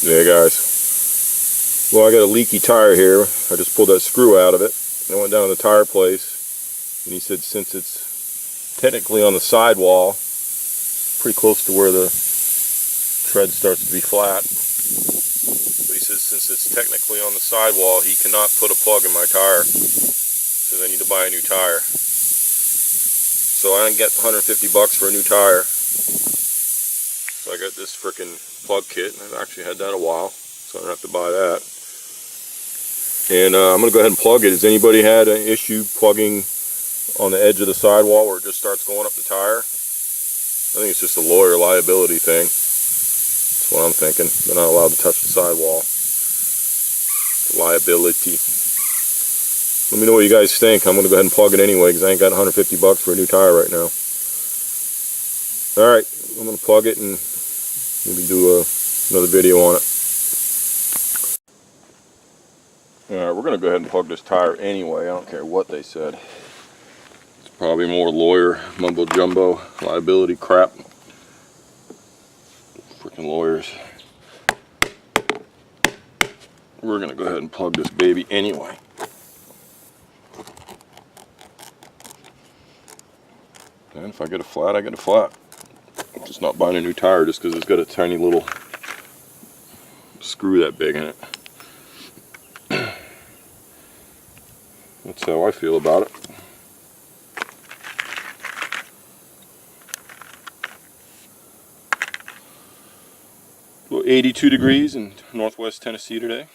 Yeah, guys. Well, I got a leaky tire here. I just pulled that screw out of it. I went down to the tire place, and he said since it's technically on the sidewall, pretty close to where the tread starts to be flat, but he says since it's technically on the sidewall, he cannot put a plug in my tire. So I need to buy a new tire. So I didn't get 150 bucks for a new tire. So I got this frickin' plug kit, and I've actually had that a while, so I don't have to buy that. And I'm going to go ahead and plug it. Has anybody had an issue plugging on the edge of the sidewall where it just starts going up the tire? I think it's just a lawyer liability thing. That's what I'm thinking. They're not allowed to touch the sidewall. Liability. Let me know what you guys think. I'm going to go ahead and plug it anyway because I ain't got 150 bucks for a new tire right now. Alright, I'm going to plug it and maybe do another video on it. Alright, we're going to go ahead and plug this tire anyway. I don't care what they said. It's probably more lawyer mumbo jumbo liability crap. Freaking lawyers. We're going to go ahead and plug this baby anyway. And if I get a flat, I get a flat. I'm just not buying a new tire just because it's got a tiny little screw that big in it. That's how I feel about it. Well, 82 degrees in northwest Tennessee today.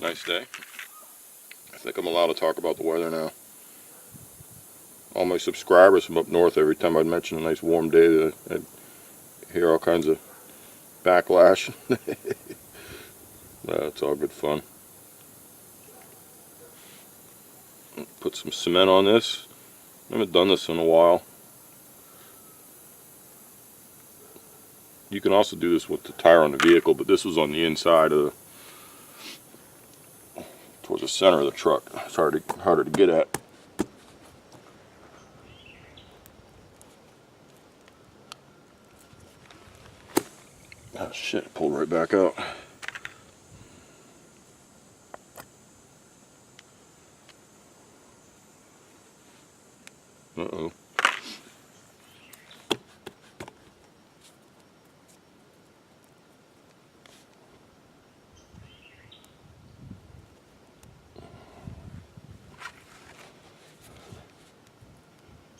Nice day. I think I'm allowed to talk about the weather now. All my subscribers from up north, every time I'd mention a nice warm day, I'd hear all kinds of backlash. It's all good fun. Put some cement on this. I haven't done this in a while. You can also do this with the tire on the vehicle, but this was on the inside of towards the center of the truck. It's harder to get at. Oh shit, it pulled right back out. Uh-oh.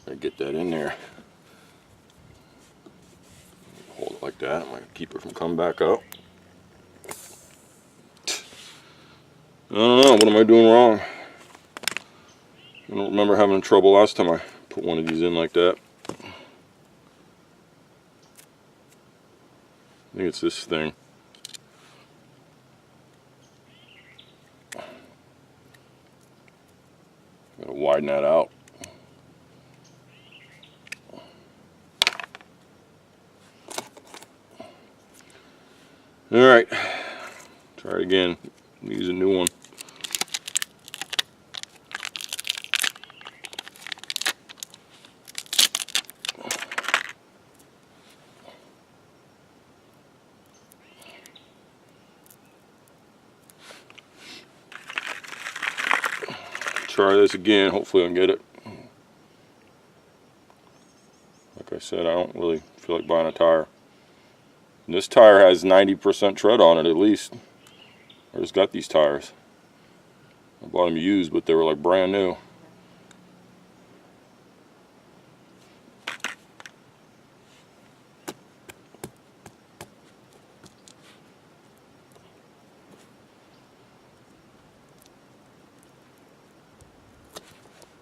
I get that in there. Hold it like that. I might keep it from coming back out. I don't know. What am I doing wrong? I don't remember having trouble last time I put one of these in like that. I think it's this thing. Gotta widen that out. Alright, try it again. Use a new one. Try this again, hopefully I can get it. Like I said, I don't really feel like buying a tire. And this tire has 90% tread on it at least. I just got these tires. I bought them used, but they were like brand new.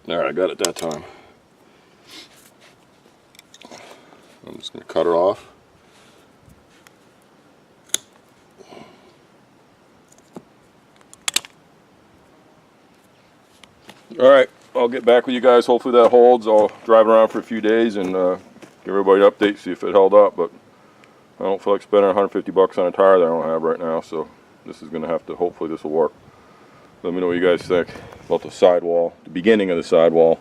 Alright, I got it that time. I'm just going to cut it off. Alright, I'll get back with you guys. Hopefully that holds. I'll drive around for a few days and give everybody an update, see if it held up. But I don't feel like spending 150 bucks on a tire that I don't have right now. So this is going to have to, hopefully this will work. Let me know what you guys think about the sidewall, the beginning of the sidewall.